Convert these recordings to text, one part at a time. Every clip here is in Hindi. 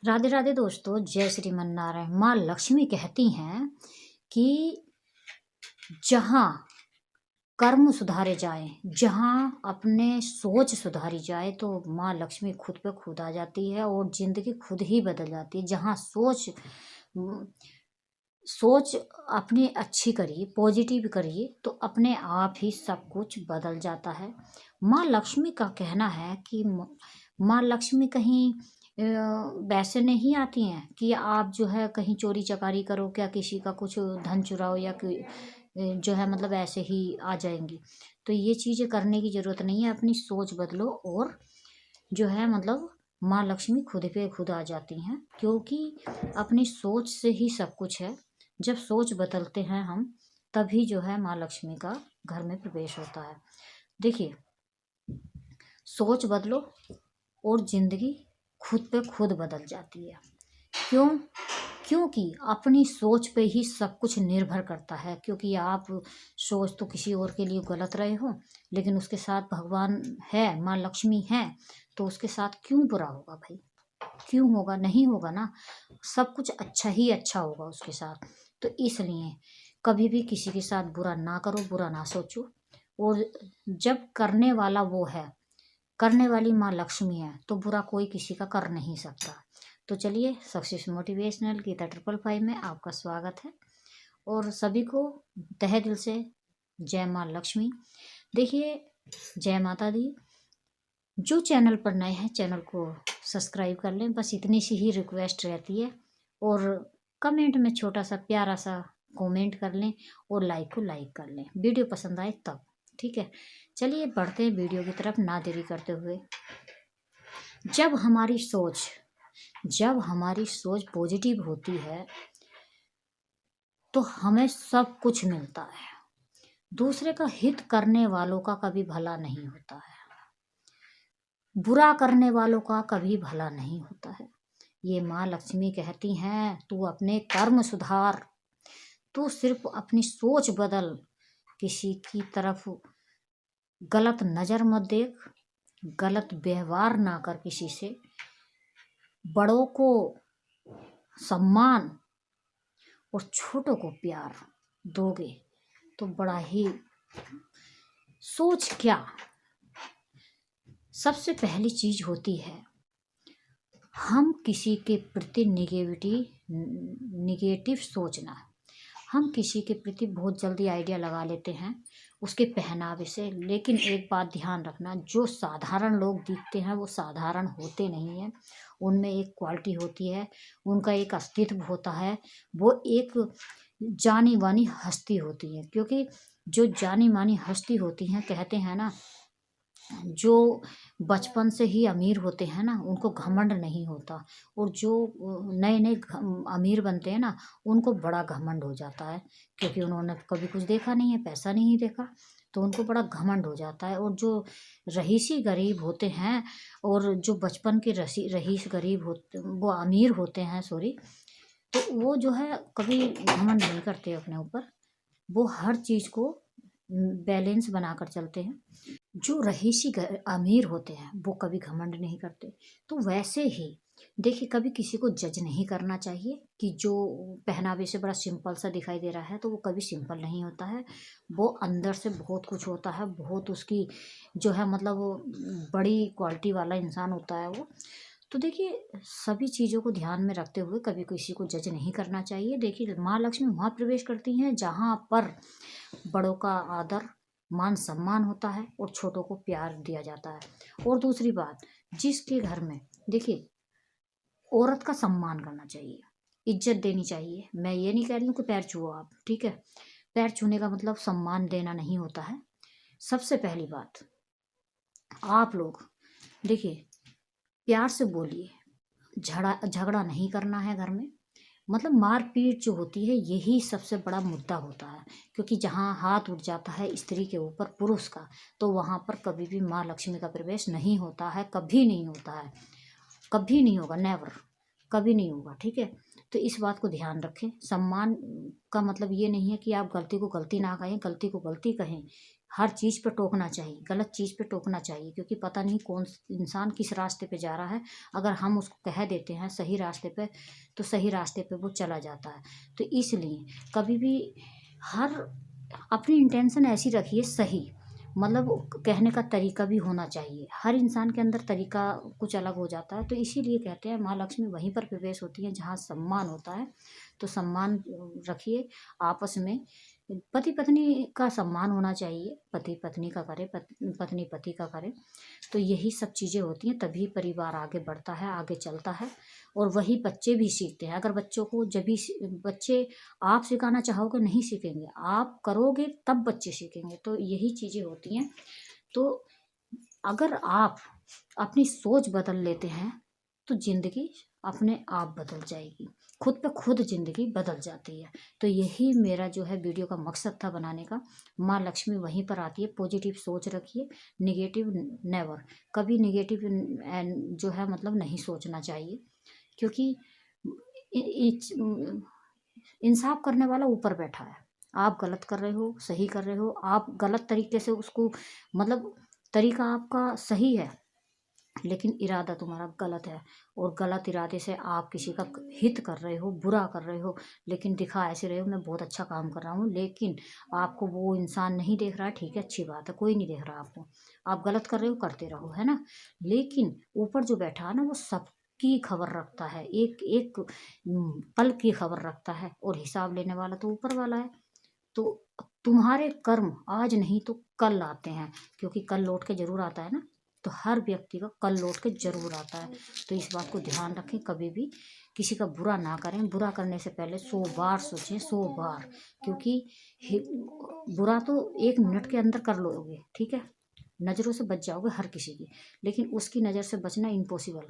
राधे राधे दोस्तों, जय श्रीमन नारायण। माँ लक्ष्मी कहती हैं कि जहाँ कर्म सुधारे जाए, जहाँ अपने सोच सुधारी जाए, तो माँ लक्ष्मी खुद पे खुद आ जाती है और जिंदगी खुद ही बदल जाती है। जहाँ सोच अपनी अच्छी करिए, पॉजिटिव करिए, तो अपने आप ही सब कुछ बदल जाता है। माँ लक्ष्मी का कहना है कि माँ लक्ष्मी कहीं वैसे नहीं आती हैं कि आप जो है कहीं चोरी चकारी करो, क्या किसी का कुछ धन चुराओ, या जो है मतलब ऐसे ही आ जाएंगी। तो ये चीज़ें करने की ज़रूरत नहीं है। अपनी सोच बदलो और जो है मतलब माँ लक्ष्मी खुद पे खुद आ जाती हैं, क्योंकि अपनी सोच से ही सब कुछ है। जब सोच बदलते हैं हम, तभी जो है माँ लक्ष्मी का घर में प्रवेश होता है। देखिए, सोच बदलो और जिंदगी खुद पे खुद बदल जाती है। क्यों? क्योंकि अपनी सोच पे ही सब कुछ निर्भर करता है। क्योंकि आप सोच तो किसी और के लिए गलत रहे हो, लेकिन उसके साथ भगवान है, माँ लक्ष्मी है, तो उसके साथ क्यों बुरा होगा भाई? क्यों होगा? नहीं होगा ना। सब कुछ अच्छा ही अच्छा होगा उसके साथ। तो इसलिए कभी भी किसी के साथ बुरा ना करो, बुरा ना सोचो। और जब करने वाला वो है, करने वाली माँ लक्ष्मी है, तो बुरा कोई किसी का कर नहीं सकता। तो चलिए, सक्सेस मोटिवेशनल गीता 555 में आपका स्वागत है और सभी को तहे दिल से जय माँ लक्ष्मी। देखिए, जय माता दी। जो चैनल पर नए हैं, चैनल को सब्सक्राइब कर लें, बस इतनी सी ही रिक्वेस्ट रहती है। और कमेंट में छोटा सा प्यारा सा कमेंट कर लें और लाइक को लाइक कर लें, वीडियो पसंद आए तब। ठीक है, चलिए बढ़ते हैं वीडियो की तरफ ना देरी करते हुए। जब हमारी सोच पॉजिटिव होती है, तो हमें सब कुछ मिलता है। दूसरे का हित करने वालों का कभी भला नहीं होता है, बुरा करने वालों का कभी भला नहीं होता है। ये माँ लक्ष्मी कहती हैं, तू अपने कर्म सुधार, तू सिर्फ अपनी सोच बदल, किसी की तरफ गलत नजर मत देख, गलत व्यवहार ना कर किसी से, बड़ों को सम्मान और छोटों को प्यार दोगे तो बड़ा ही सोच क्या। सबसे पहली चीज होती है, हम किसी के प्रति निगेटिव सोचना। हम किसी के प्रति बहुत जल्दी आइडिया लगा लेते हैं उसके पहनावे से, लेकिन एक बात ध्यान रखना, जो साधारण लोग दिखते हैं वो साधारण होते नहीं हैं। उनमें एक क्वालिटी होती है, उनका एक अस्तित्व होता है, वो एक जानी मानी हस्ती होती है। क्योंकि जो जानी मानी हस्ती होती हैं, कहते हैं ना, जो बचपन से ही अमीर होते हैं ना, उनको घमंड नहीं होता। और जो नए नए अमीर बनते हैं ना, उनको बड़ा घमंड हो जाता है, क्योंकि उन्होंने कभी कुछ देखा नहीं है, पैसा नहीं देखा, तो उनको बड़ा घमंड हो जाता है। और जो रईसी गरीब होते हैं, और जो बचपन के रईस गरीब होते, वो अमीर होते हैं, सॉरी, तो वो जो है कभी घमंड नहीं करते अपने ऊपर। वो हर चीज़ को बैलेंस बनाकर चलते हैं। जो रईसी अमीर होते हैं वो कभी घमंड नहीं करते। तो वैसे ही देखिए, कभी किसी को जज नहीं करना चाहिए कि जो पहनावे से बड़ा सिंपल सा दिखाई दे रहा है, तो वो कभी सिंपल नहीं होता है। वो अंदर से बहुत कुछ होता है, बहुत उसकी जो है मतलब वो बड़ी क्वालिटी वाला इंसान होता है वो। तो देखिए, सभी चीज़ों को ध्यान में रखते हुए कभी किसी को जज नहीं करना चाहिए। देखिए, माँ लक्ष्मी वहाँ प्रवेश करती हैं जहाँ पर बड़ों का आदर मान सम्मान होता है और छोटों को प्यार दिया जाता है। और दूसरी बात, जिसके घर में देखिए, औरत का सम्मान करना चाहिए, इज्जत देनी चाहिए। मैं ये नहीं कह रही हूँ कि पैर छुओ आप, ठीक है, पैर छूने का मतलब सम्मान देना नहीं होता है। सबसे पहली बात, आप लोग देखिए, प्यार से बोलिए, झगड़ा नहीं करना है घर में। मतलब मारपीट जो होती है, यही सबसे बड़ा मुद्दा होता है। क्योंकि जहाँ हाथ उठ जाता है स्त्री के ऊपर, पुरुष का, तो वहाँ पर कभी भी माँ लक्ष्मी का प्रवेश नहीं होता है, कभी नहीं होता है, कभी नहीं होगा, नेवर, कभी नहीं होगा। ठीक है, तो इस बात को ध्यान रखें। सम्मान का मतलब ये नहीं है कि आप गलती को गलती ना कहें, गलती को गलती कहें, हर चीज़ पे टोकना चाहिए, गलत चीज़ पे टोकना चाहिए, क्योंकि पता नहीं कौन इंसान किस रास्ते पे जा रहा है। अगर हम उसको कह देते हैं सही रास्ते पे, तो सही रास्ते पे वो चला जाता है। तो इसलिए कभी भी हर अपनी इंटेंशन ऐसी रखिए सही, मतलब कहने का तरीका भी होना चाहिए। हर इंसान के अंदर तरीका कुछ अलग हो जाता है। तो इसीलिए कहते हैं माँ लक्ष्मी वहीं पर प्रवेश होती है जहाँ सम्मान होता है। तो सम्मान रखिए आपस में। पति पत्नी का सम्मान होना चाहिए, पति पत्नी का करे, पत्नी पति का करे। तो यही सब चीज़ें होती हैं, तभी परिवार आगे बढ़ता है, आगे चलता है। और वही बच्चे भी सीखते हैं। अगर बच्चों को जब भी बच्चे आप सिखाना चाहोगे नहीं सीखेंगे, आप करोगे तब बच्चे सीखेंगे। तो यही चीज़ें होती हैं। तो अगर आप अपनी सोच बदल लेते हैं तो ज़िंदगी अपने आप बदल जाएगी, खुद पे खुद ज़िंदगी बदल जाती है। तो यही मेरा जो है वीडियो का मकसद था बनाने का। माँ लक्ष्मी वहीं पर आती है। पॉजिटिव सोच रखिए, नेगेटिव नेवर, कभी नेगेटिव जो है मतलब नहीं सोचना चाहिए, क्योंकि इंसाफ करने वाला ऊपर बैठा है। आप गलत कर रहे हो, सही कर रहे हो, आप गलत तरीके से उसको, मतलब तरीका आपका सही है लेकिन इरादा तुम्हारा गलत है, और गलत इरादे से आप किसी का हित कर रहे हो, बुरा कर रहे हो, लेकिन दिखा ऐसे रहे हो मैं बहुत अच्छा काम कर रहा हूँ, लेकिन आपको वो इंसान नहीं देख रहा है। ठीक है, अच्छी बात है, कोई नहीं देख रहा आपको, आप गलत कर रहे हो, करते रहो, है ना। लेकिन ऊपर जो बैठा है ना, वो सबकी खबर रखता है, एक एक पल की खबर रखता है, और हिसाब लेने वाला तो ऊपर वाला है। तो तुम्हारे कर्म आज नहीं तो कल आते हैं, क्योंकि कल लौट के जरूर आता है ना। तो हर व्यक्ति का कल लौट के जरूर आता है। तो इस बात को ध्यान रखें, कभी भी किसी का बुरा ना करें। बुरा करने से पहले 100 बार सोचें, 100 बार, क्योंकि बुरा तो 1 मिनट के अंदर कर लोगे, ठीक है, नज़रों से बच जाओगे हर किसी की, लेकिन उसकी नज़र से बचना इम्पॉसिबल,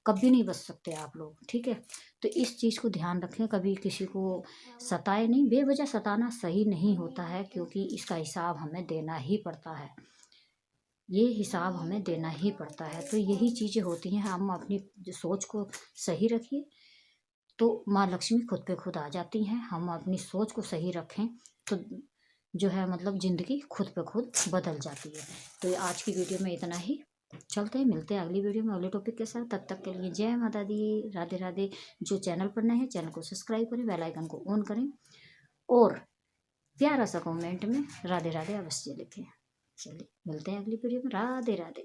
कभी नहीं बच सकते आप लोग, ठीक है। तो इस चीज़ को ध्यान रखें, कभी किसी को सताए नहीं। बेवजह सताना सही नहीं होता है, क्योंकि इसका हिसाब हमें देना ही पड़ता है, ये हिसाब हमें देना ही पड़ता है। तो यही चीज़ें होती हैं। हम अपनी जो सोच को सही रखिए तो माँ लक्ष्मी खुद पे खुद आ जाती हैं। हम अपनी सोच को सही रखें तो जो है मतलब ज़िंदगी खुद पे खुद बदल जाती है। तो ये आज की वीडियो में इतना ही। चलते हैं, मिलते हैं अगली वीडियो में अगले टॉपिक के साथ। तब तक के लिए जय माता दी, राधे राधे। जो चैनल पर नए हैं चैनल को सब्सक्राइब करें, बेल आइकन को ऑन करें, और प्यारा सा कमेंट में राधे राधे अवश्य लिखें। चलिए मिलते हैं अगली वीडियो में। राधे राधे।